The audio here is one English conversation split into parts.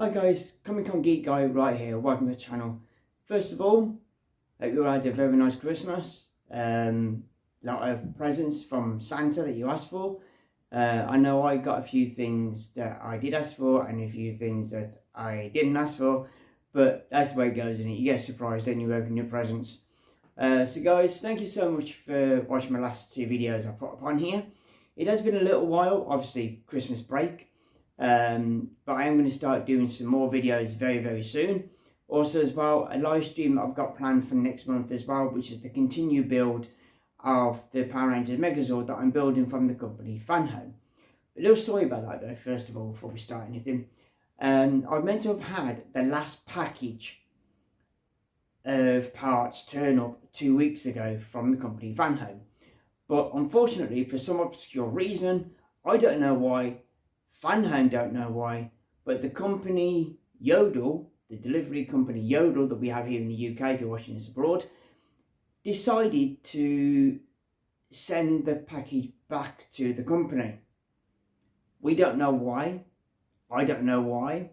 Hi guys, Comic Con Geek Guy right here, welcome to the channel. First of all, hope you all had a very nice Christmas. Lot of presents from Santa that you asked for. I know I got a few things that I did ask for and a few things that I didn't ask for, but that's the way it goes, isn't it? You get surprised when you open your presents. So guys, thank you so much for watching my last two videos I put up on here. It has been a little while, obviously Christmas break. But I am going to start doing some more videos very soon. Also as well, a live stream I've got planned for next month as well, which is the continued build of the Power Rangers Megazord that I'm building from the company Fan Home. A little story about that though, first of all, before we start anything. I've meant to have had the last package of parts turn up 2 weeks ago from the company Fan Home. But unfortunately, for some obscure reason, I don't know why, Fan Home don't know why, but the company Yodel, the delivery company Yodel that we have here in the UK if you're watching this abroad, decided to send the package back to the company. We don't know why. I don't know why.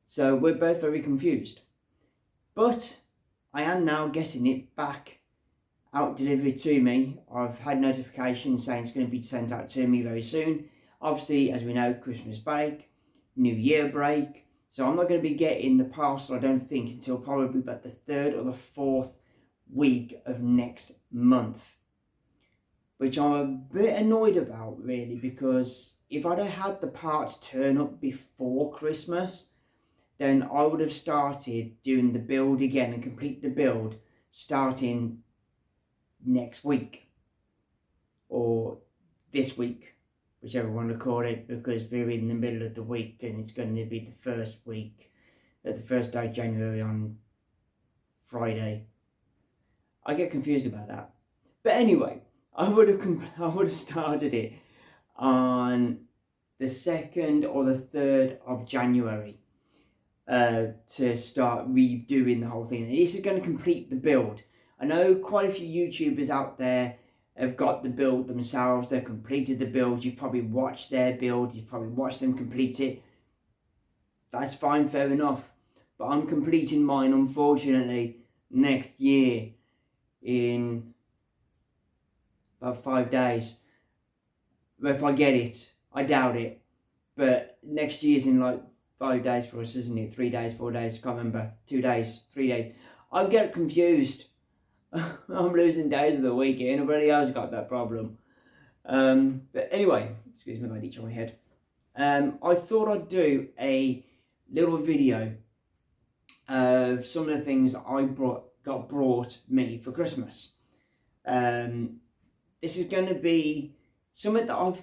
So we're both very confused. But I am now getting it back out delivered to me. I've had notifications saying it's going to be sent out to me very soon. Obviously, as we know, Christmas break, New Year break. So I'm not going to be getting the parcel, I don't think, until probably about the 3rd or the 4th week of next month. Which I'm a bit annoyed about, really, because if I'd have had the parts turn up before Christmas, then I would have started doing the build again and complete the build starting next week. Or this week. Whichever one to call it, because we're in the middle of the week and it's going to be the first week, the first day of January on Friday. I get confused about that. But anyway, I would have started it on the 2nd or the 3rd of January to start redoing the whole thing. And this is going to complete the build. I know quite a few YouTubers out there have got the build themselves, they've completed the build, you've probably watched their build, you've probably watched them complete it. That's fine, fair enough. But I'm completing mine, unfortunately, next year in about 5 days. But if I get it, I doubt it. But next year's in like 5 days for us, isn't it? 3 days, 4 days, can't remember. 2 days, 3 days. I get confused. I'm losing days of the week and nobody else got that problem. But anyway, excuse me, I itch on my head. I thought I'd do a little video of some of the things that I got brought me for Christmas. This is going to be something that I've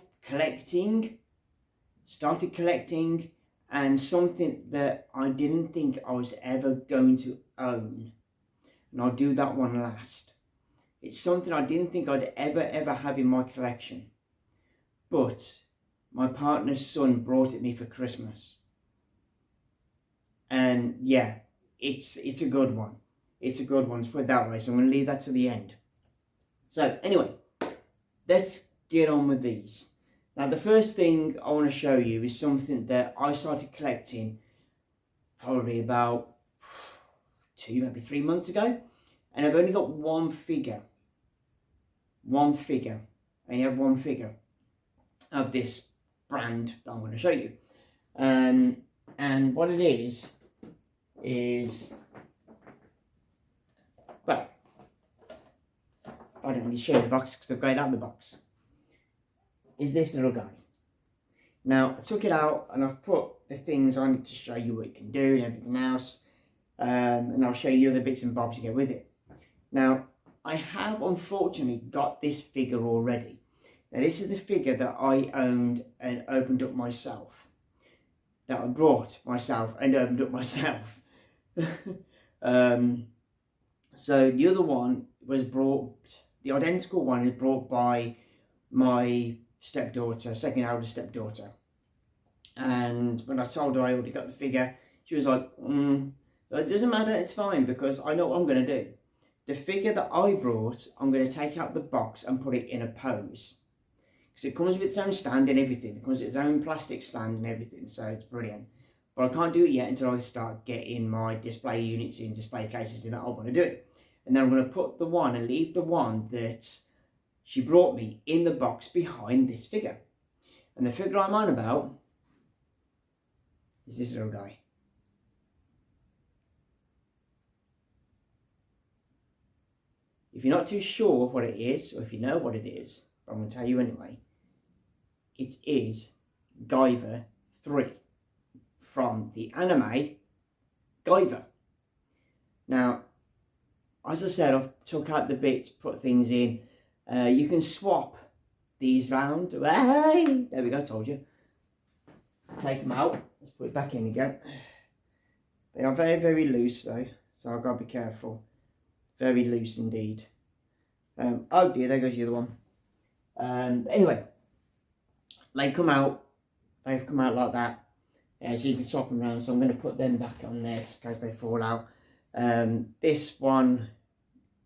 started collecting, and something that I didn't think I was ever going to own. And I'll do that one last. It's something I didn't think I'd ever have in my collection. But my partner's son brought it me for Christmas. And yeah, it's a good one. It's a good one, to put it that way. So I'm going to leave that to the end. So anyway, let's get on with these. Now the first thing I want to show you is something that I started collecting probably about 2, maybe 3 months ago, and I've only got one figure. I only have one figure of this brand that I'm going to show you. And what it is, well, I don't really show the box because I've got it out of the box, is this little guy. Now, I took it out and I've put the things on it to show you what it can do and everything else. And I'll show you other bits and bobs to go with it. Now, I have unfortunately got this figure already. Now, this is the figure that I owned and opened up myself. That I brought myself and opened up myself. So the other one was brought, the identical one is brought by my stepdaughter, second eldest stepdaughter. And when I told her I already got the figure, she was like, it doesn't matter, it's fine, because I know what I'm going to do. The figure that I brought, I'm going to take out the box and put it in a pose. Because it comes with its own stand and everything. It comes with its own plastic stand and everything, so it's brilliant. But I can't do it yet until I start getting my display units in, display cases in that I want to do it. And then I'm going to put the one and leave the one that she brought me in the box behind this figure. And the figure I'm on about is this little guy. If you're not too sure what it is, or if you know what it is, but I'm going to tell you anyway, it is Guyver 3 from the anime Guyver. Now, as I said, I've took out the bits, put things in. You can swap these round. Hey, there we go, told you. Take them out. Let's put it back in again. They are very, very loose though, so I've got to be careful. Very loose indeed. Oh dear, there goes the other one. Anyway, they come out. They've come out like that. So you can swap them around. So I'm going to put them back on there in case they fall out. This one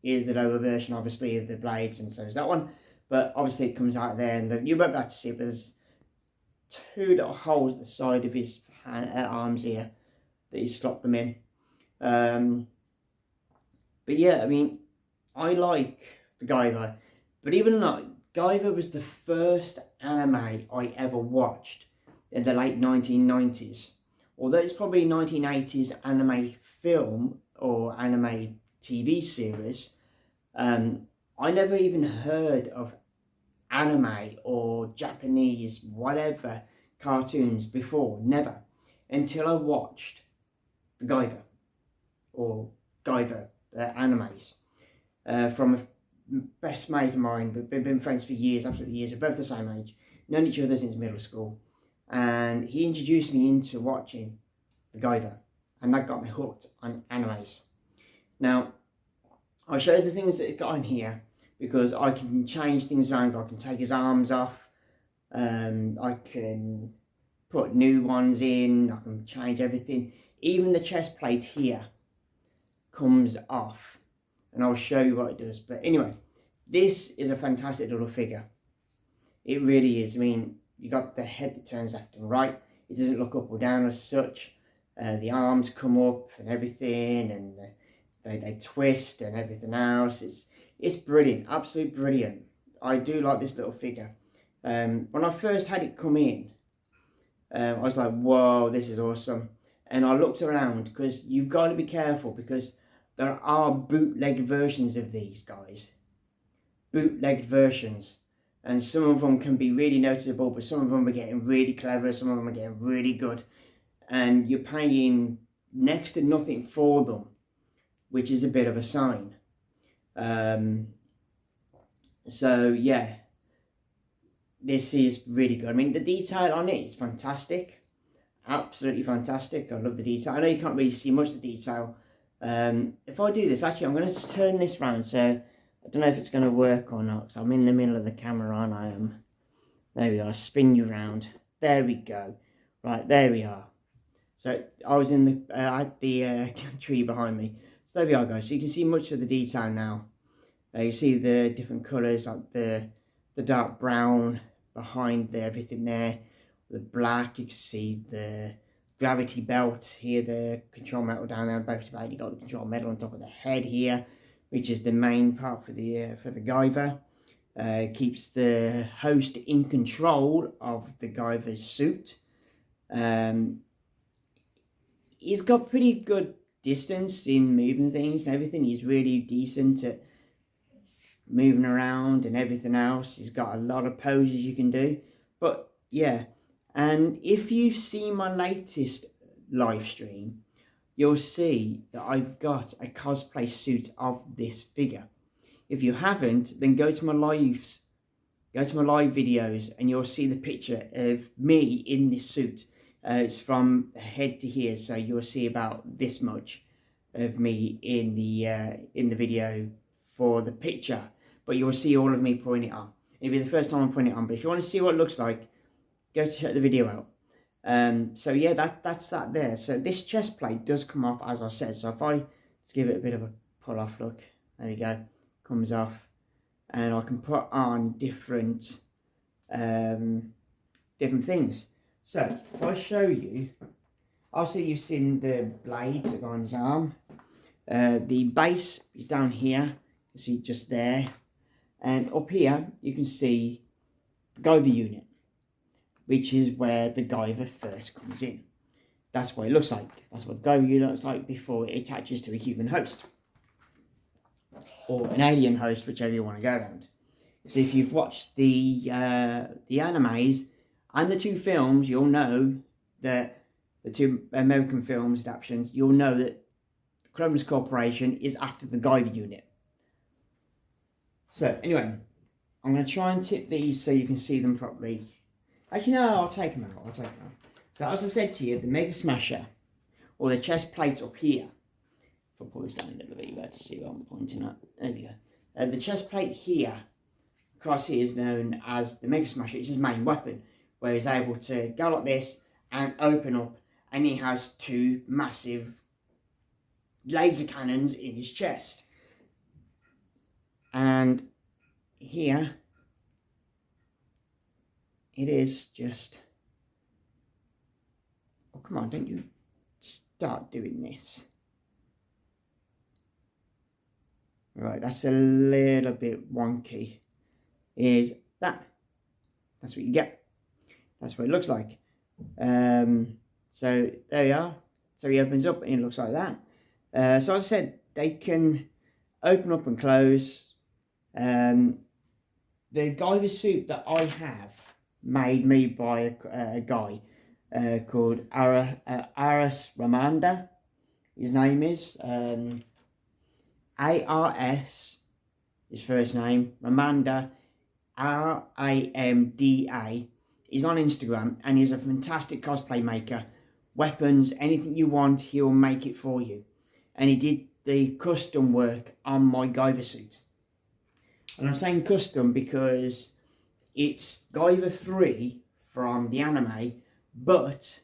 is the lower version, obviously, of the blades, and so is that one. But obviously, it comes out there, and you won't be able to see it. But there's 2 little holes at the side of his arms here that he's slopped them in. But yeah, I mean, I like the Guyver, but even not, Guyver was the first anime I ever watched in the late 1990s. Although it's probably 1980s anime film or anime TV series, I never even heard of anime or Japanese whatever cartoons before, never, until I watched the Guyver or Guyver animes from a best mate of mine. We've been friends for years, absolutely years. We're both the same age, known each other since middle school, and he introduced me into watching the Guyver, and that got me hooked on animes. Now, I'll show you the things that it got on here, because I can change things around. I can take his arms off, I can put new ones in, I can change everything. Even the chest plate here comes off, and I'll show you what it does. But anyway, this is a fantastic little figure. It really is. I mean, you got the head that turns left and right. It doesn't look up or down as such. The arms come up and everything, and they twist and everything else. It's brilliant, absolutely brilliant. I do like this little figure. When I first had it come in, I was like, whoa, this is awesome. And I looked around, because you've got to be careful, because there are bootleg versions of these guys. Bootlegged versions. And some of them can be really noticeable, but some of them are getting really clever, some of them are getting really good. And you're paying next to nothing for them, which is a bit of a sign. So yeah, this is really good. I mean, the detail on it is fantastic. Absolutely fantastic. I love the detail. I know you can't really see much of the detail. If I do this, actually, I'm going to turn this round, so I don't know if it's going to work or not, because I'm in the middle of the camera, and I am. There we are. Spin you round. There we go. Right, there we are. So I was in the I had the tree behind me. So there we are, guys. So you can see much of the detail now. You see the different colours, like the dark brown behind everything there, the black. You can see the gravity belt here, the control metal down there, both about. You got the control metal on top of the head here, which is the main part for the Guyver. Keeps the host in control of the Guyver's suit. He's got pretty good distance in moving things and everything. He's really decent at moving around and everything else. He's got a lot of poses you can do. But yeah, and if you've seen my latest live stream, you'll see that I've got a cosplay suit of this figure. If you haven't, then go to my live videos, and you'll see the picture of me in this suit. It's from head to here, so you'll see about this much of me in the video for the picture, but you'll see all of me putting it on. It'll be the first time I'm putting it on, but if you want to see what it looks like, go to check the video out. So yeah, that's that there. So this chest plate does come off, as I said. So if I just give it a bit of a pull off look, there we go, comes off, and I can put on different things. So if I show you Also, you've seen the blades that go on his arm. The base is down here. You see just there. And up here, you can see the Guyver unit, which is where the Guyver first comes in. That's what it looks like. That's what the Guyver unit looks like before it attaches to a human host. Or an alien host, whichever you want to go around. So if you've watched the animes and the two films, you'll know that the two American films adaptations, you'll know that the Cronus Corporation is after the Guyver unit. So anyway, I'm going to try and tip these so you can see them properly. Actually, no, I'll take them out. So as I said to you, the Mega Smasher, or the chest plate up here. If I pull this down a little bit, you'll be able to see what I'm pointing at. There we go. The chest plate here, across here, is known as the Mega Smasher. It's his main weapon, where he's able to go like this and open up, and he has two massive laser cannons in his chest. And here, it is just... Oh, come on, don't you start doing this. Right, that's a little bit wonky. Is that. That's what you get. That's what it looks like. So there we are. So he opens up and it looks like that. So as I said, they can open up and close. The Guyver suit that I have, made me by a guy called Aras Ramanda. His name is ARS, his first name, Ramanda, Ramda. He's on Instagram and he's a fantastic cosplay maker. Weapons, anything you want, he'll make it for you. And he did the custom work on my Guyver suit. And I'm saying custom because it's Guyver 3 from the anime, but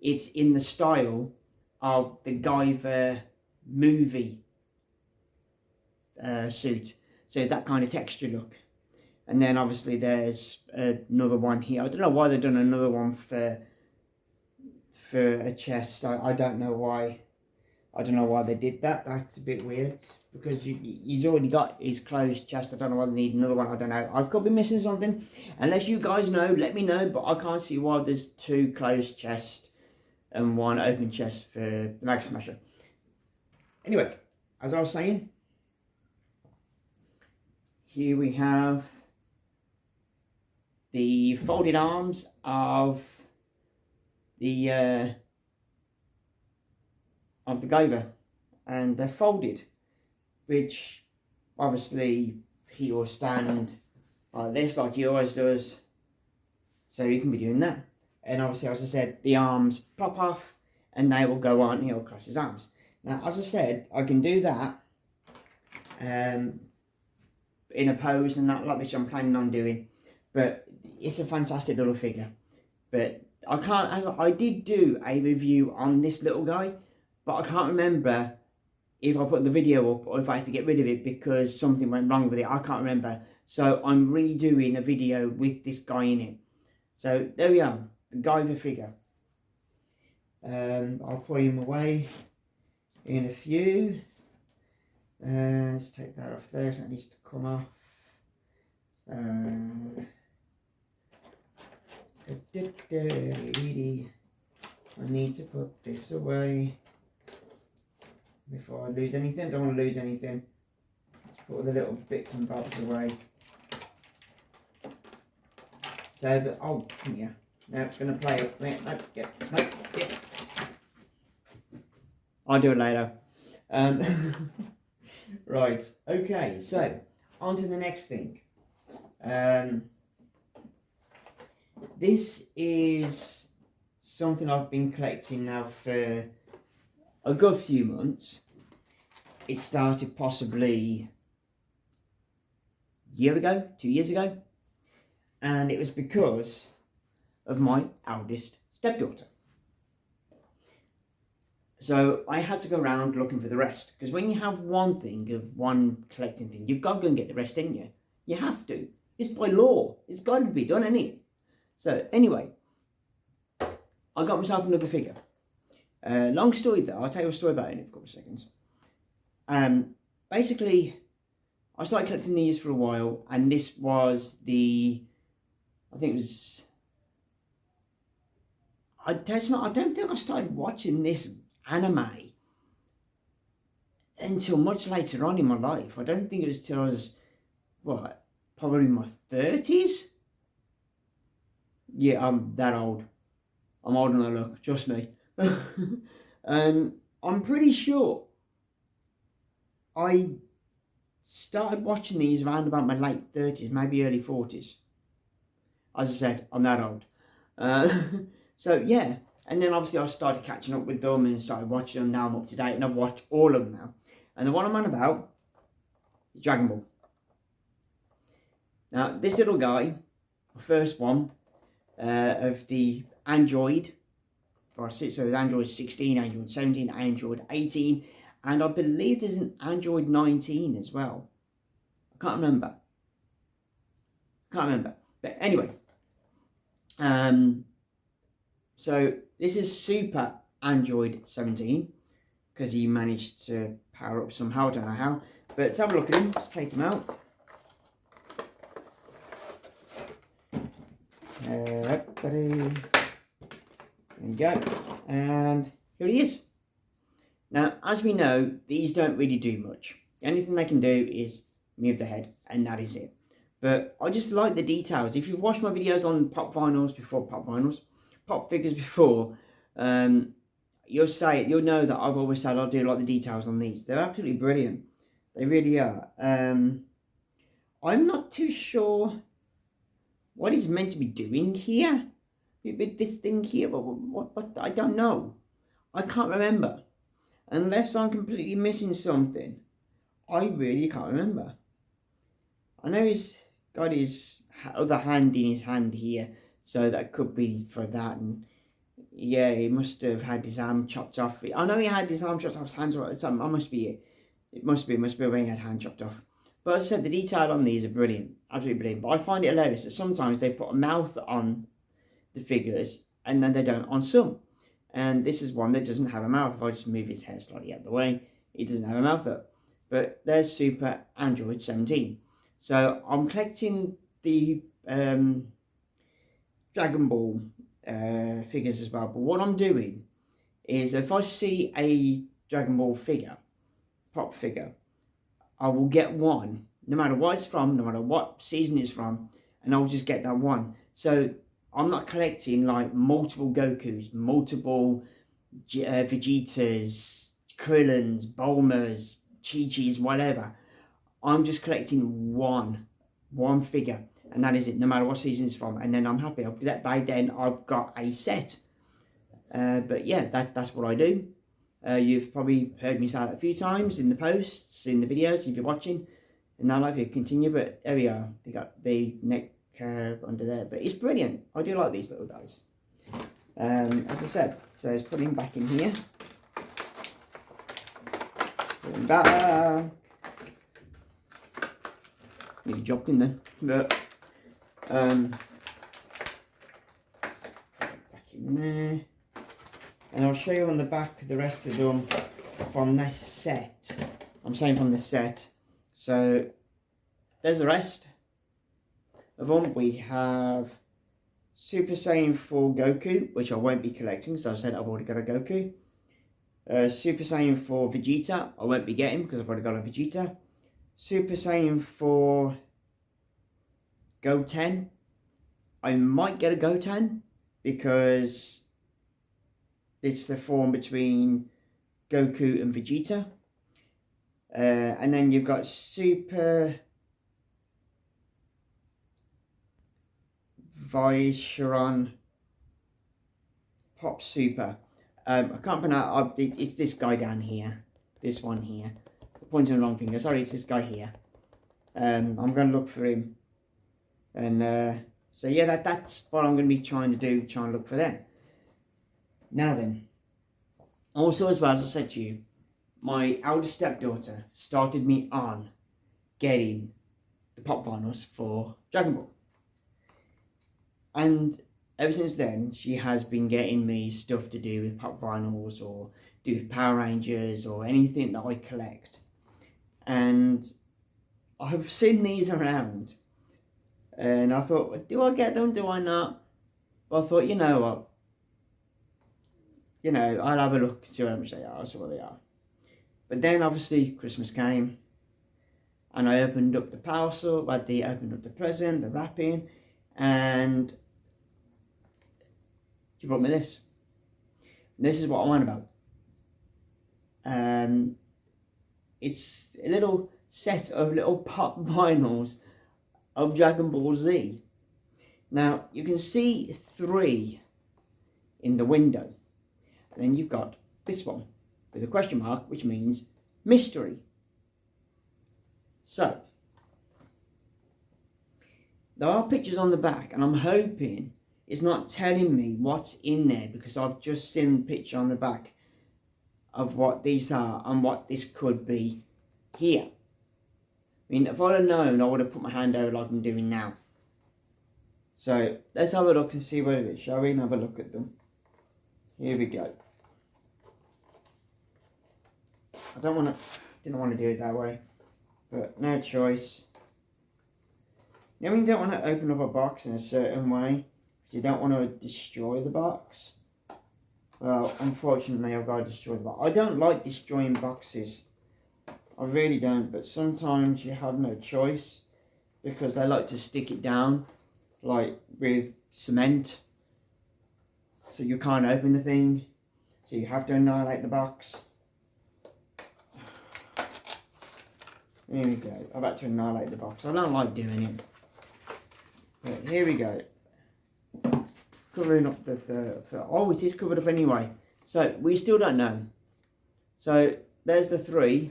it's in the style of the Guyver movie suit. So that kind of texture look. And then obviously there's another one here. I don't know why they've done another one for a chest. I don't know why. I don't know why they did that. That's a bit weird. Because he's already got his closed chest. I don't know why they need another one. I don't know. I could be missing something. Unless you guys know, let me know. But I can't see why there's two closed chests and one open chest for the Mega Smasher. Anyway, as I was saying, here we have the folded arms of the Guyver, and they're folded, which obviously he will stand like this, like he always does. So you can be doing that, and obviously, as I said, the arms pop off, and they will go on. He'll cross his arms. Now, as I said, I can do that in a pose and that, like which I'm planning on doing. But it's a fantastic little figure. But I can't, as I did do a review on this little guy, but I can't remember if I put the video up or if I had to get rid of it because something went wrong with it. I can't remember. So I'm redoing a video with this guy in it. So there we are, the Guyver figure. I'll put him away in a few. Let's take that off there, so that needs to come off. I need to put this away before I lose anything. Don't want to lose anything. Let's put all the little bits and bobs away. So, but, oh, come here. No, it's going to play up. No, yeah. I'll do it later. Right, okay, so on to the next thing. This is something I've been collecting now for a good few months. It started possibly a year ago, 2 years ago, and it was because of my eldest stepdaughter. So I had to go around looking for the rest, because when you have one thing of one collecting thing, you've got to go and get the rest, in you. You have to. It's by law. It's got to be done, isn't it? So anyway, I got myself another figure. Long story though, I'll tell you a story about it in a couple of seconds. Basically, I started collecting these for a while, and this was I think it was, I don't think I started watching this anime until much later on in my life. I don't think it was till I was, probably my 30s? Yeah, I'm that old. I'm older than I look, trust me. And I'm pretty sure I started watching these around about my late 30s, maybe early 40s. As I said, I'm that old. So yeah, and then obviously I started catching up with them and started watching them. Now I'm up to date and I've watched all of them now. And the one I'm on about is Dragon Ball. Now this little guy, the first one of the Android, so there's Android 16, Android 17, Android 18, and I believe there's an Android 19 as well. I can't remember. But anyway, so this is Super Android 17, because he managed to power up somehow, I don't know how. But let's have a look at him, let's take him out. There we go, and here he is. Now, as we know, these don't really do much. The only thing they can do is move the head, and that is it. But I just like the details. If you've watched my videos on pop figures before, you'll know that I've always said I do like the details on these. They're absolutely brilliant. They really are. I'm not too sure what he's meant to be doing here with this thing here, but what I don't know. I can't remember. Unless I'm completely missing something, I really can't remember. I know he's got his other hand in his hand here, so that could be for that. And yeah, he must have had his arm chopped off. I know he had his arm chopped off, his hands were, that must be it. It must be when he had hand chopped off. But as I said, the detail on these are brilliant, absolutely brilliant. But I find it hilarious that sometimes they put a mouth on the figures and then they don't on some. And this is one that doesn't have a mouth. If I just move his hair slightly out of the way, it doesn't have a mouth up. But there's Super Android 17. So I'm collecting the Dragon Ball figures as well. But what I'm doing is, if I see a Dragon Ball figure, prop figure, I will get one, no matter what it's from, no matter what season it's from, and I'll just get that one. So I'm not collecting like multiple Gokus, multiple Vegetas, Krillins, Bulmas, Chi-Chis, whatever. I'm just collecting one figure, and that is it, no matter what season it's from, and then I'm happy. By then I've got a set. But yeah, that's what I do. You've probably heard me say that a few times in the posts, in the videos, if you're watching. And now I'll continue, but there we are. They got the neck curve under there, but it's brilliant. I do like these little guys. As I said, so let's put him back in here. Put him back. Nearly dropped in there, but put him back in there. And I'll show you on the back the rest of them from this set. I'm saying from the set. So there's the rest of them. We have Super Saiyan 4 Goku, which I won't be collecting, so I said I've already got a Goku. Super Saiyan 4 Vegeta, I won't be getting because I've already got a Vegeta. Super Saiyan 4 Goten, I might get a Goten because it's the form between Goku and Vegeta. And then you've got Super Vaisharan Pop Super. I can't pronounce it's this guy down here. This one here. Pointing the wrong finger. Sorry, it's this guy here. I'm going to look for him. And so yeah, that's what I'm going to be trying to do. Try and look for them. Now then. Also, as well, as I said to you, my eldest stepdaughter started me on getting the pop vinyls for Dragon Ball. And ever since then, she has been getting me stuff to do with pop vinyls or do with Power Rangers or anything that I collect. And I've seen these around. And I thought, do I get them? Do I not? But I thought, you know what? You know, I'll have a look, see how much they are, see what they are. But then obviously Christmas came. And I opened up the parcel, opened up the present, the wrapping, and she brought me this. This is what I'm on about. It's a little set of little pop vinyls of Dragon Ball Z. Now, you can see 3 in the window. And then you've got this one with a question mark, which means mystery. So, there are pictures on the back, and I'm hoping it's not telling me what's in there, because I've just seen the picture on the back of what these are and what this could be here. I mean, if I'd have known, I would have put my hand over like I'm doing now. So, let's have a look and see what it is, shall we? And have a look at them. Here we go. Didn't want to do it that way. But no choice. Now, you don't want to open up a box in a certain way, because you don't want to destroy the box. Well, unfortunately, I've got to destroy the box. I don't like destroying boxes. I really don't, but sometimes you have no choice, because they like to stick it down, like with cement. So you can't open the thing, so you have to annihilate the box. Here we go. I've had to annihilate the box. I don't like doing it. But here we go. Covering up oh, it is covered up anyway. So, we still don't know. So, there's the 3.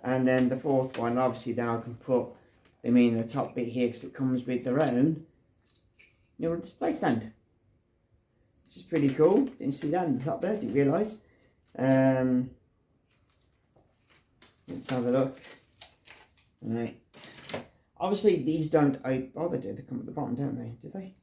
And then the 4th one, obviously, then I can put them in the top bit here, because it comes with their own little display stand. Which is pretty cool. Didn't see that in the top there, didn't realise. Let's have a look. Right. Obviously, these don't open. Oh, they do. They come at the bottom, don't they? Do they?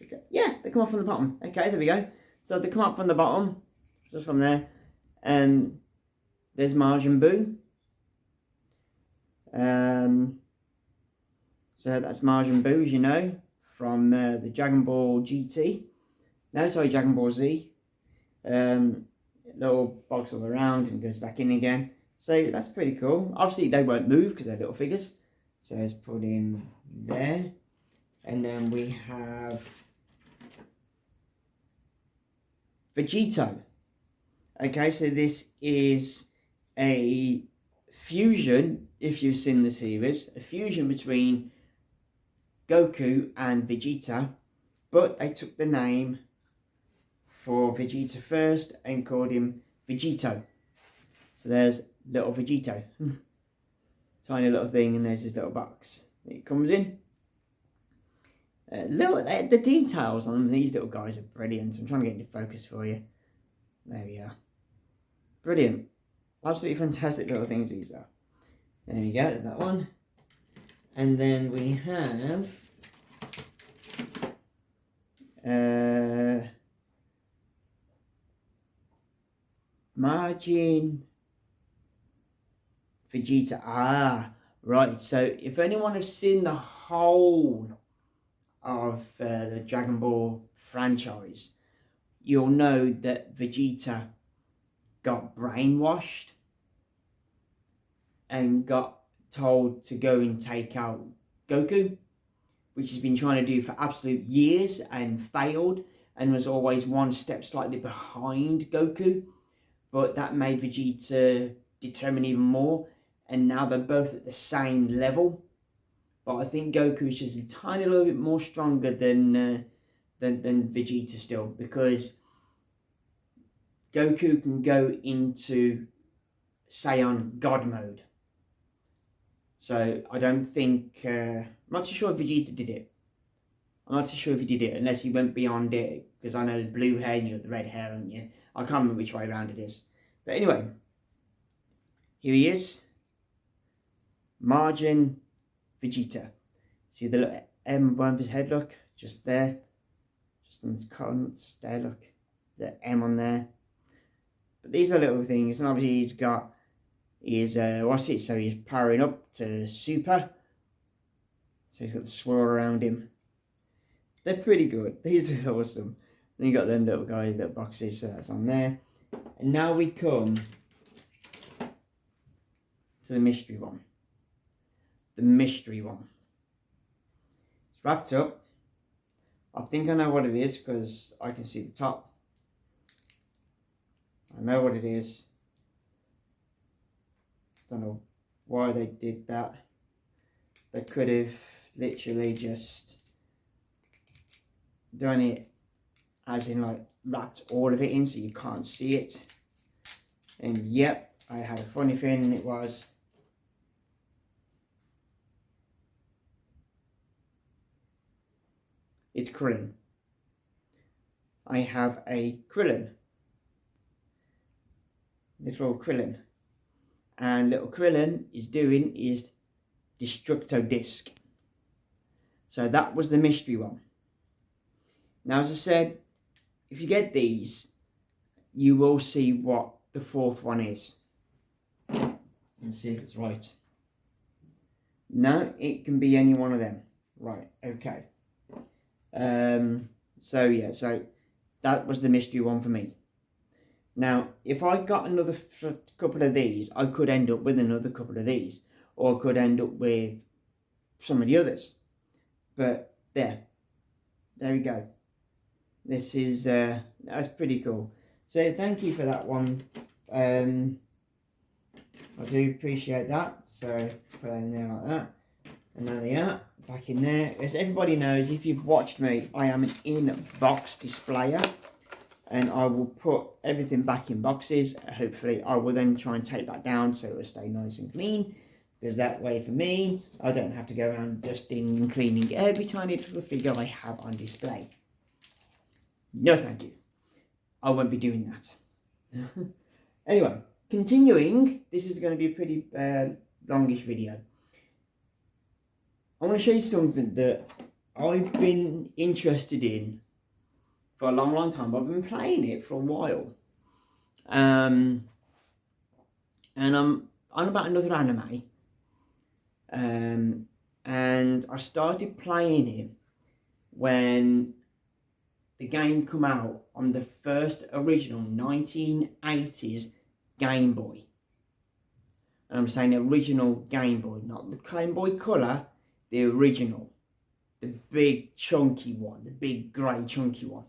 Okay. Yeah, they come off from the bottom. Okay, there we go. So they come up from the bottom, just from there. And there's Majin Buu. So that's Majin Buu, as you know, from the Dragon Ball GT. No, sorry, Dragon Ball Z. Little box all around and goes back in again. So that's pretty cool. Obviously they won't move because they're little figures. So let's put in there. And then we have Vegito. Okay, so this is a fusion, if you've seen the series, a fusion between Goku and Vegeta, but they took the name for Vegeta first and called him Vegito. So there's little Vegito. Tiny little thing, and there's his little box it comes in. The details on these little guys are brilliant. I'm trying to get into focus for you. There we are. Brilliant. Absolutely fantastic little things these are. There we go, there's that one. And then we have Majin Vegeta. Ah, right. So if anyone has seen the whole of the Dragon Ball franchise, you'll know that Vegeta got brainwashed and got told to go and take out Goku, which he's been trying to do for absolute years and failed, and was always one step slightly behind Goku. But that made Vegeta determine even more, and now they're both at the same level. But I think Goku is just a tiny little bit more stronger than Vegeta still, because Goku can go into Saiyan God mode. So I don't think, I'm not too sure if Vegeta did it. I'm not too sure if he did it, unless he went beyond it, because I know the blue hair and you got the red hair, haven't you? I can't remember which way around it is. But anyway, here he is. Majin Vegeta. See the little M above his head, look, just there, just on his cotton, just there, look, the M on there. But these are little things, and obviously he's got his so he's powering up to super. So he's got the swirl around him. They're pretty good. These are awesome. Then you got them little guys, little boxes, so that's on there. And now we come to the mystery one. The mystery one. It's wrapped up. I think I know what it is because I can see the top. I know what it is. Don't know why they did that. They could have literally just done it as in like wrapped all of it in so you can't see it. And yep, I had a funny feeling it was. It's Krillin. I have a Krillin. Little Krillin. And little Krillin is doing is Destructo Disc. So that was the mystery one. Now, as I said, if you get these, you will see what the fourth one is. Let's see if it's right. No, it can be any one of them. Right, okay. So that was the mystery one for me. Now, if I got another couple of these, I could end up with another couple of these. Or I could end up with some of the others. But there we go. This is, that's pretty cool. So thank you for that one. I do appreciate that. So put that in there like that. And there they are, back in there. As everybody knows, if you've watched me, I am an in-box displayer. And I will put everything back in boxes. Hopefully I will then try and take that down so it will stay nice and clean. Because that way for me, I don't have to go around dusting and cleaning every tiny little figure I have on display. No thank you. I won't be doing that. Anyway, continuing, this is going to be a pretty longish video. I want to show you something that I've been interested in for a long time. I've been playing it for a while. And I'm on about another anime. And I started playing it when the game come out on the first original 1980s Game Boy. And I'm saying the original Game Boy, not the Game Boy Color, the original. The big chunky one, the big grey chunky one.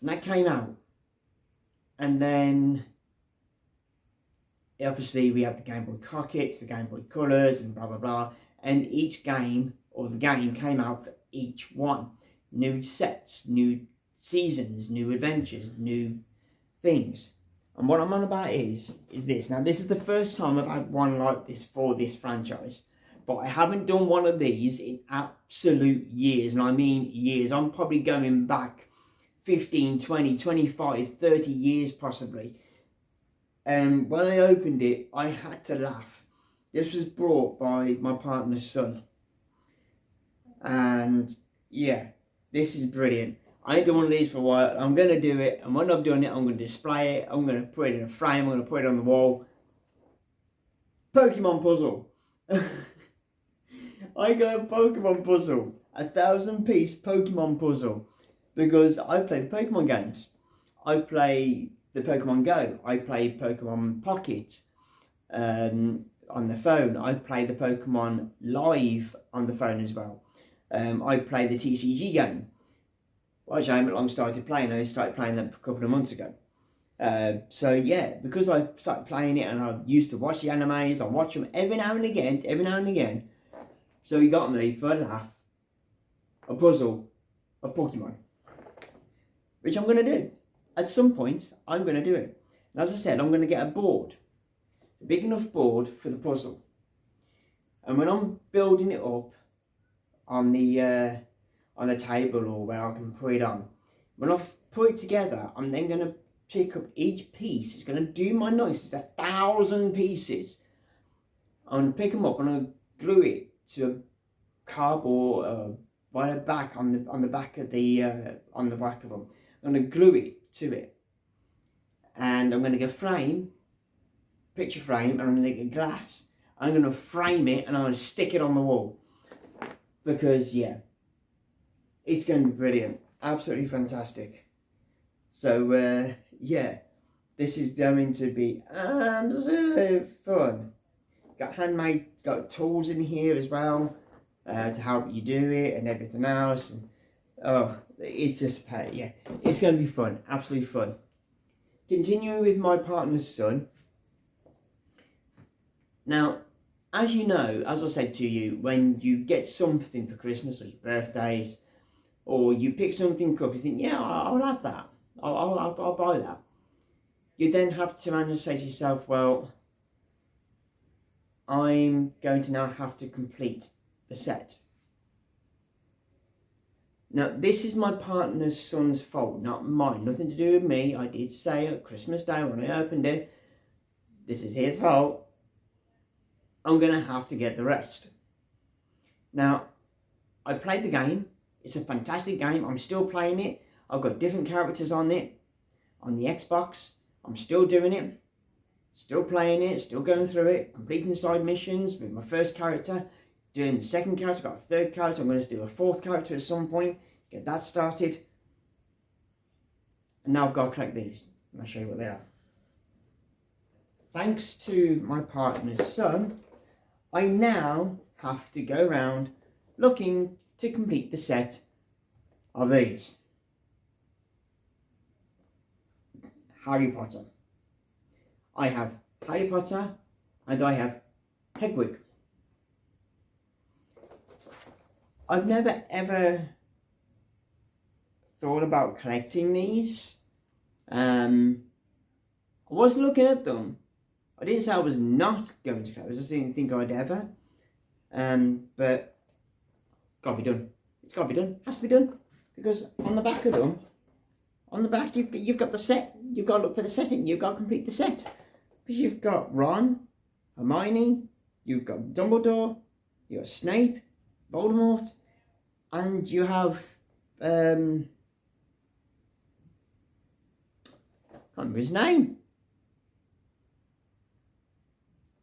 And that came out. And then obviously we had the Game Boy Pockets, the Game Boy Colors, and blah blah blah. And each game, or the game, came out for each one. New sets, new seasons, new adventures, new things. And what I'm on about is this. Now, this is the first time I've had one like this for this franchise. But I haven't done one of these in absolute years. And I mean years. I'm probably going back 15, 20, 25, 30 years possibly. And when I opened it, I had to laugh. This was brought by my partner's son. And yeah, this is brilliant. I ain't done one of these for a while. I'm going to do it. And when I've done it, I'm going to display it. I'm going to put it in a frame. I'm going to put it on the wall. Pokemon puzzle. I got a Pokemon puzzle. 1,000-piece Pokemon puzzle. Because I play the Pokemon games. I play the Pokemon Go. I play Pokemon Pocket on the phone. I play the Pokemon Live on the phone as well. I play the TCG game, which I haven't long started playing. I started playing that a couple of months ago. So yeah, because I started playing it and I used to watch the animes, I watch them every now and again. So he got me, for a laugh, a puzzle of Pokemon, which I'm going to do. At some point, I'm going to do it. And as I said, I'm going to get a board, a big enough board for the puzzle. And when I'm building it up on the table or where I can put it on, when I've put it together, I'm then going to pick up each piece. It's going to do my nicest. It's 1,000 pieces. I'm going to pick them up and I'm going to glue it to cardboard by the back on the back of the back of them. I'm going to glue it to it, and I'm going to get a frame, picture frame, and I'm going to get glass. I'm going to frame it and I'm going to stick it on the wall, because yeah, it's going to be brilliant, absolutely fantastic. So yeah, this is going to be absolute fun. Got handmade, got tools in here as well to help you do it and everything else. And oh, it's just yeah, it's going to be fun, absolutely fun. Continuing with my partner's son. Now, as you know, as I said to you, when you get something for Christmas or your birthdays, or you pick something up, you think, yeah, I'll have that. I'll buy that. You then have to manage to say to yourself, well, I'm going to now have to complete the set. Now, this is my partner's son's fault, not mine. Nothing to do with me. I did say at Christmas Day when I opened it, this is his fault. I'm going to have to get the rest. Now, I played the game. It's a fantastic game. I'm still playing it. I've got different characters on it, on the Xbox. I'm still doing it. Still playing it, still going through it, completing side missions with my first character, doing the second character, got a third character. I'm going to do a fourth character at some point, get that started. And now I've got to collect these, and I'll show you what they are. Thanks to my partner's son, I now have to go around looking to complete the set of these. Harry Potter. I have Harry Potter and I have Hedwig. I've never ever thought about collecting these. I was looking at them. I didn't say I was not going to collect. I just didn't think I'd ever. But gotta be done. It's gotta be done. Has to be done, because on the back of them, on the back you've got the set. You've got to look for the setting. You've got to complete the set. Because you've got Ron, Hermione, you've got Dumbledore, you've got Snape, Voldemort, and you have, can't remember his name.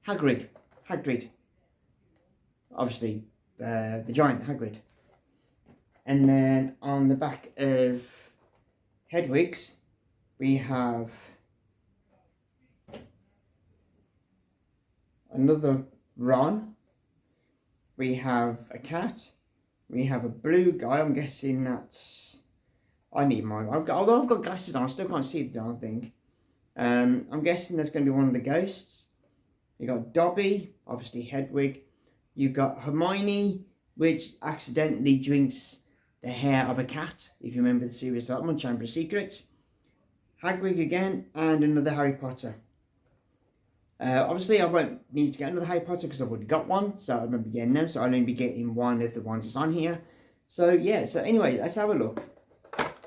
Hagrid. Obviously, the giant Hagrid. And then on the back of Hedwig's, we have another Ron, we have a cat, we have a blue guy. I'm guessing that's, I need mine. I've got glasses on, I still can't see the darn thing. I'm guessing that's going to be one of the ghosts. You got Dobby, obviously Hedwig. You've got Hermione, which accidentally drinks the hair of a cat, if you remember the series that one, Chamber of Secrets. Hagrid again, and another Harry Potter. Obviously, I won't need to get another Harry Potter because I've already got one, so I remember getting them, so I'll only be getting one of the ones that's on here. So, yeah, so anyway, let's have a look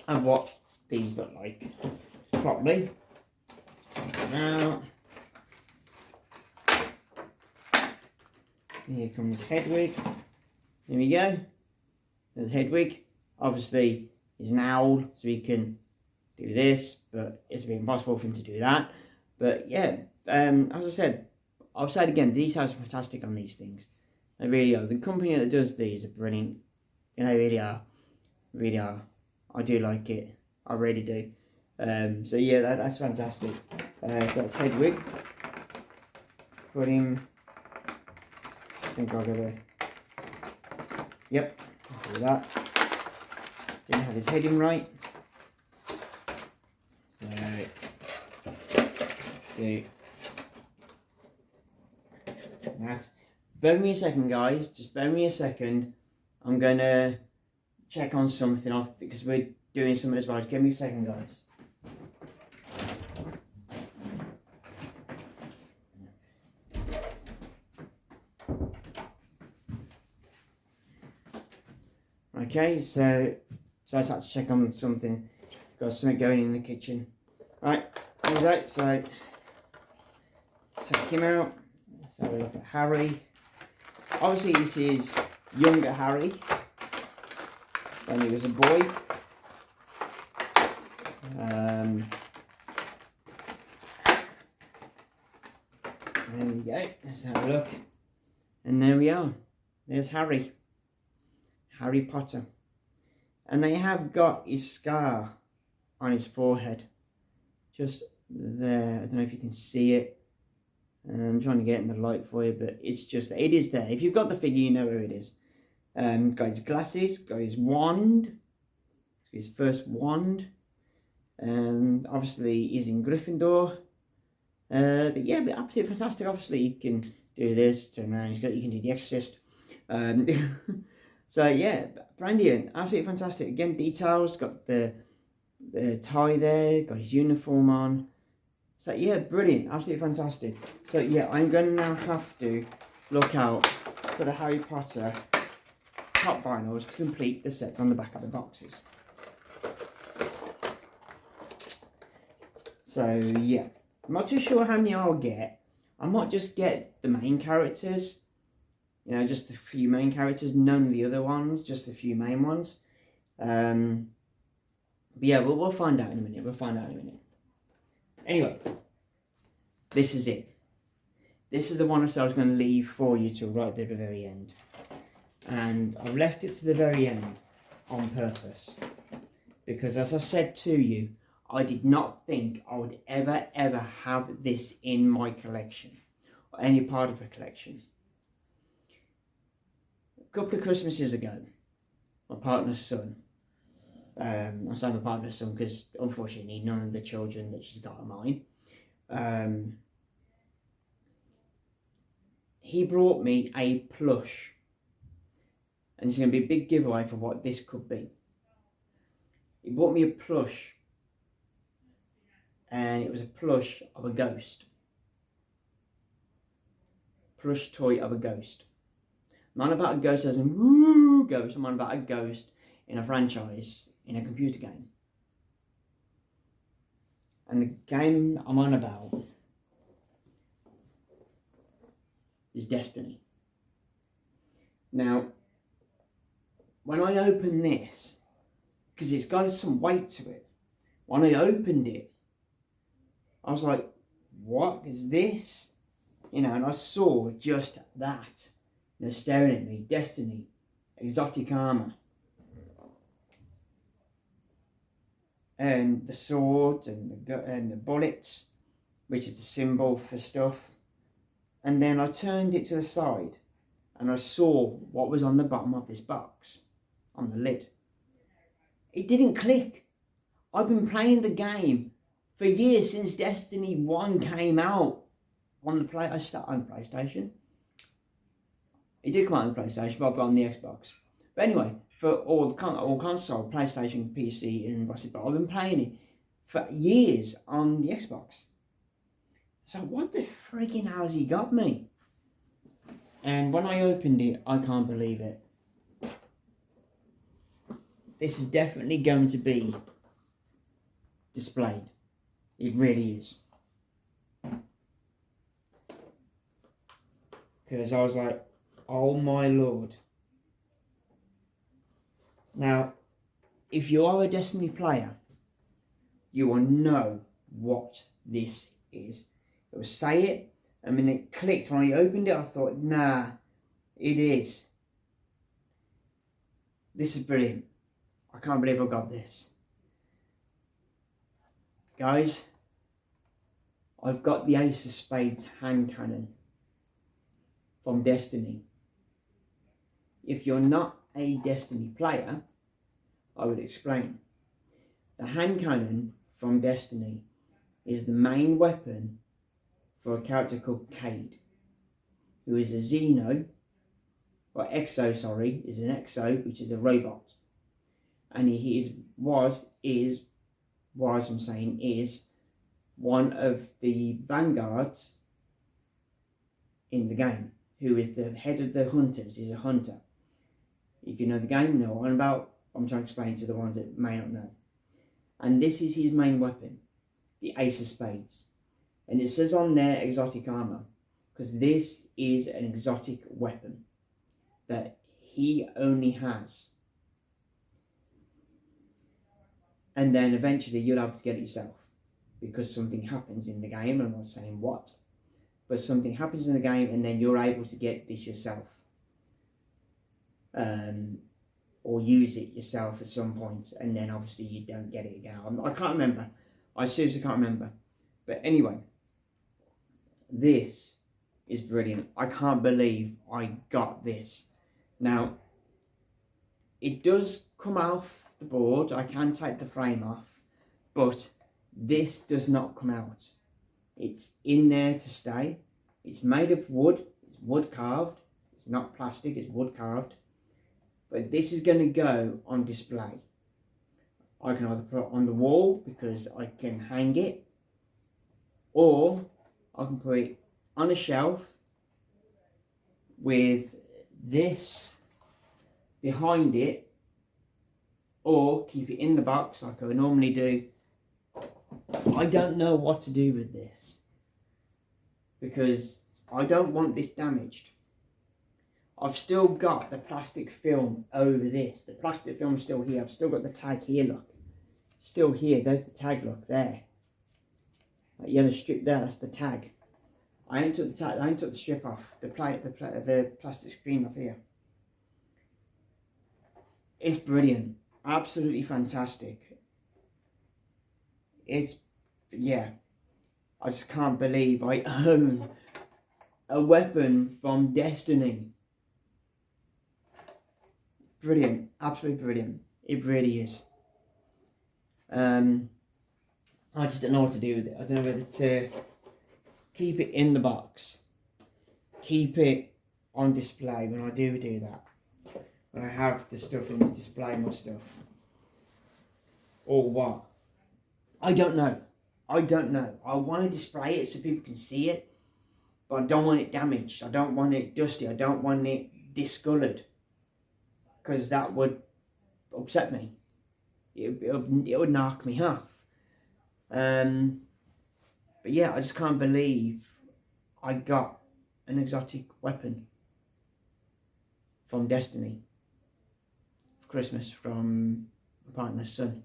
at what these look like properly. Let's take them out. Here comes Hedwig. There we go. There's Hedwig. Obviously, he's an owl, so he can do this, but it's a bit impossible for him to do that. But yeah, as I said, I'll say it again, these are fantastic on these things. They really are. The company that does these are brilliant. You know, they really are. Really are. I do like it. I really do. So yeah, that's fantastic. So that's Hedwig. Let's put him. I think I'll go there. Yep, I'll do that. Didn't have his heading right. Do that. Bear with me a second, guys. Just bear with me a second. I'm going to check on something because we're doing something as well. Just give me a second, guys. Okay, so I just had to check on something. Got something going in the kitchen. Right, here's that. So take him out. Let's have a look at Harry. Obviously, this is younger Harry when he was a boy. There we go, let's have a look. And there we are, there's Harry Potter. And they have got his scar on his forehead, just there. I don't know if you can see it. I'm trying to get in the light for you, but it's just, it is there. If you've got the figure, you know where it is. Got his glasses, got his wand, his first wand. Obviously he's in Gryffindor. But yeah, but absolutely fantastic. Obviously you can do this, turn around, you can do the Exorcist. So yeah, brilliant, absolutely fantastic. Again, details, got the tie there, got his uniform on. So yeah, brilliant, absolutely fantastic. So yeah, I'm going to now have to look out for the Harry Potter top vinyls to complete the sets on the back of the boxes. So yeah, I'm not too sure how many I'll get. I might just get the main characters, you know, just a few main characters, none of the other ones, just a few main ones. But yeah, we'll find out in a minute. Anyway, this is it. This is the one I was going to leave for you till right at the very end. And I've left it to the very end on purpose. Because as I said to you, I did not think I would ever have this in my collection. Or any part of a collection. A couple of Christmases ago, my partner's son, I'm saying my partner's son because unfortunately none of the children that she's got are mine. He brought me a plush, and it's going to be a big giveaway for what this could be. He bought me a plush, and it was a plush of a ghost. Plush toy of a ghost. I'm not about a ghost as in woo ghost, I'm on about a ghost in a franchise, in a computer game. And the game I'm on about is Destiny. Now, when I opened this, because it's got some weight to it, when I opened it, I was like, what is this? You know, and I saw just that, you know, staring at me, Destiny, exotic armor. And the sword and the bullets, which is the symbol for stuff. And then I turned it to the side and I saw what was on the bottom of this box, on the lid. It didn't click. I've been playing the game for years, since Destiny 1 came out on the PlayStation. It did come out on the PlayStation, but on the Xbox. But anyway, for all console, PlayStation, PC, and what's it, but I've been playing it for years on the Xbox. So what the freaking hell has he got me? And when I opened it, I can't believe it. This is definitely going to be displayed. It really is. Because I was like, oh my lord. Now, if you are a Destiny player, you will know what this is. It will say it, and when it clicked, when I opened it, I thought, nah, it is. This is brilliant. I can't believe I got this. Guys, I've got the Ace of Spades hand cannon from Destiny. If you're not a Destiny player, I would explain. The hand cannon from Destiny is the main weapon for a character called Cade, who is a Xeno, or Exo, sorry, is an Exo, which is a robot. And he is one of the vanguards in the game, who is the head of the hunters, is a hunter. If you know the game, you know what I'm about. I'm trying to explain to the ones that may not know. And this is his main weapon, the Ace of Spades. And it says on there exotic armor, because this is an exotic weapon that he only has. And then eventually you'll be able to get it yourself, because something happens in the game, and I'm not saying what, but something happens in the game and then you're able to get this yourself. Or use it yourself at some point, and then obviously you don't get it again. I can't remember. I seriously can't remember. But anyway, this is brilliant. I can't believe I got this. Now, it does come off the board. I can take the frame off, but this does not come out. It's in there to stay. It's made of wood. It's wood carved. It's not plastic, it's wood carved. But this is going to go on display. I can either put it on the wall because I can hang it, or I can put it on a shelf with this behind it, or keep it in the box like I would normally do. I don't know what to do with this because I don't want this damaged. I've still got the plastic film over this. The plastic film's still here. I've still got the tag here, look. Still here. There's the tag, look, there. That yellow strip there, that's the tag. I ain't took the tag, I ain't took the strip off. The plastic screen off here. It's brilliant. Absolutely fantastic. It's, yeah. I just can't believe I own a weapon from Destiny. Brilliant, absolutely brilliant. It really is. I just don't know what to do with it. I don't know whether to keep it in the box, keep it on display when I do that, when I have the stuff in to display my stuff, or what. I don't know. I don't know. I want to display it so people can see it, but I don't want it damaged. I don't want it dusty. I don't want it discoloured, because that would upset me. It would knock me off. But yeah, I just can't believe I got an exotic weapon from Destiny for Christmas from my partner's son.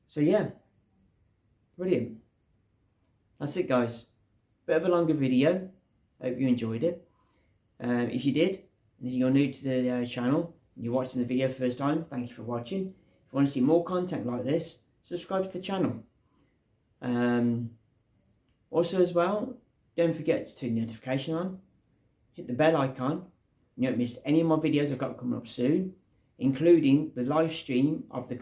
So yeah, brilliant. That's it, guys. Bit of a longer video. Hope you enjoyed it. If you did, and if you're new to the channel, and you're watching the video for the first time, thank you for watching. If you want to see more content like this, subscribe to the channel. Also as well, don't forget to turn the notification on, hit the bell icon, you won't miss any of my videos I've got coming up soon, including the live stream of the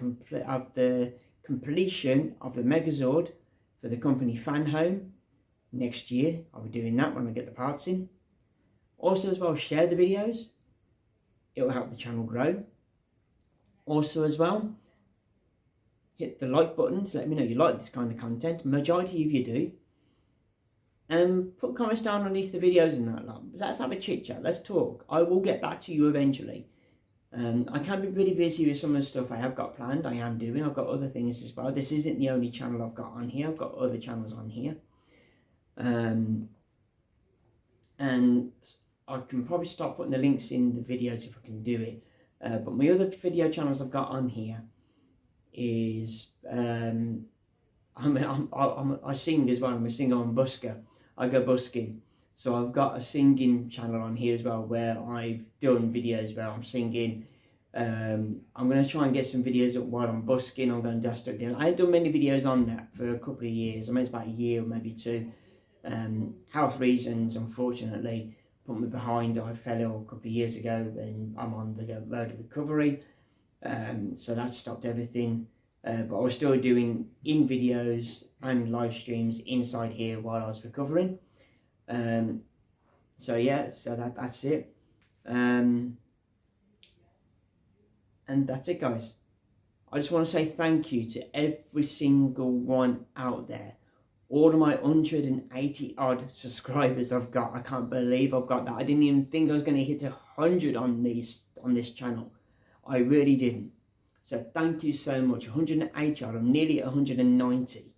completion of the Megazord for the company Fan Home next year. I'll be doing that when I get the parts in. Also as well, share the videos. It will help the channel grow. Also as well, hit the like button to let me know you like this kind of content. Majority of you do. And put comments down underneath the videos and that lot. Let's have a chit chat. Let's talk. I will get back to you eventually. I can be pretty busy with some of the stuff I have got planned. I am doing. I've got other things as well. This isn't the only channel I've got on here. I've got other channels on here. And I can probably start putting the links in the videos if I can do it. But my other video channels I've got on here is I sing as well. I'm a singer on busker. I go busking, so I've got a singing channel on here as well where I've done videos where I'm singing. I'm going to try and get some videos up while I'm busking. I'm going to dust it down. I haven't done many videos on that for a couple of years. I mean, it's about a year or maybe two. Health reasons, unfortunately, put me behind. I fell ill a couple of years ago and I'm on the road to recovery. So that stopped everything. But I was still doing in videos and live streams inside here while I was recovering. So yeah, so that's it. And that's it, guys. I just want to say thank you to every single one out there. All of my 180 odd subscribers I've got. I can't believe I've got that. I didn't even think I was going to hit 100 on this channel. I really didn't. So thank you so much. 180 odd. I'm nearly at 190.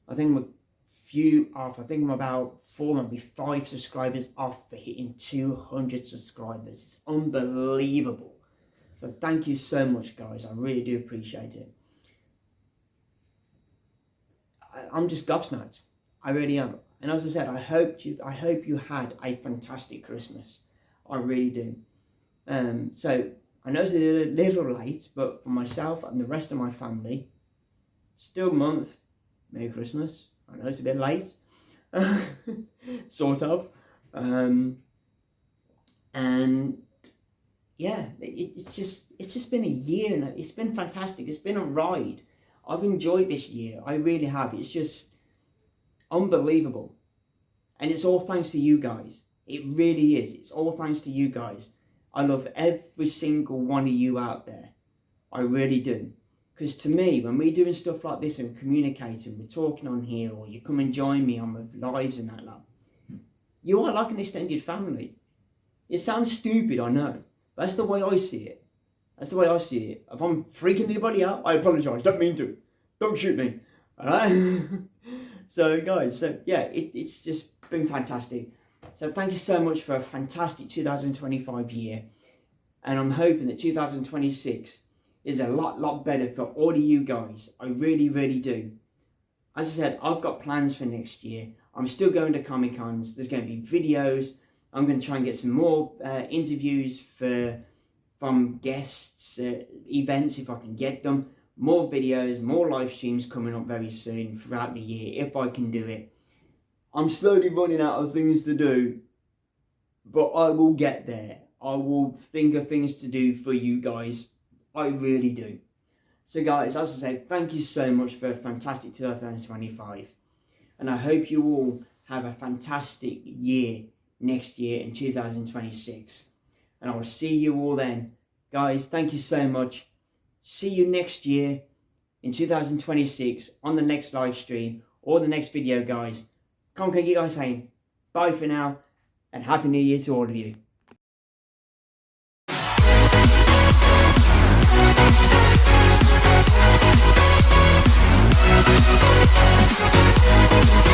I think we're few off. I think I'm about 4, maybe 5 subscribers off for hitting 200 subscribers. It's unbelievable. So thank you so much, guys. I really do appreciate it. I'm just gobsmacked. I really am. And as I said, I hope you had a fantastic Christmas. I really do. So I know it's a little late, but for myself and the rest of my family, still a month. Merry Christmas. I know it's a bit late, sort of. And yeah, it's just been a year, and it's been fantastic. It's been a ride. I've enjoyed this year. I really have. It's just unbelievable. And it's all thanks to you guys. It really is. It's all thanks to you guys. I love every single one of you out there. I really do. Because to me, when we're doing stuff like this and communicating, we're talking on here, or you come and join me on my lives and that lot, you are like an extended family. It sounds stupid, I know. But that's the way I see it. That's the way I see it. If I'm freaking anybody out, I apologise. Don't mean to. Don't shoot me. Alright? So guys, yeah, it's just been fantastic. So thank you so much for a fantastic 2025 year. And I'm hoping that 2026 is a lot better for all of you guys. I really, really do. As I said, I've got plans for next year. I'm still going to Comic-Cons. There's going to be videos. I'm going to try and get some more interviews from guests, events if I can get them. More videos, more live streams coming up very soon throughout the year if I can do it. I'm slowly running out of things to do, but I will get there. I will think of things to do for you guys. I really do. So guys, as I said, thank you so much for a fantastic 2025. And I hope you all have a fantastic year next year in 2026. And I will see you all then. Guys, thank you so much. See you next year in 2026 on the next live stream or the next video, guys. Come on, you guys saying bye for now and Happy New Year to all of you.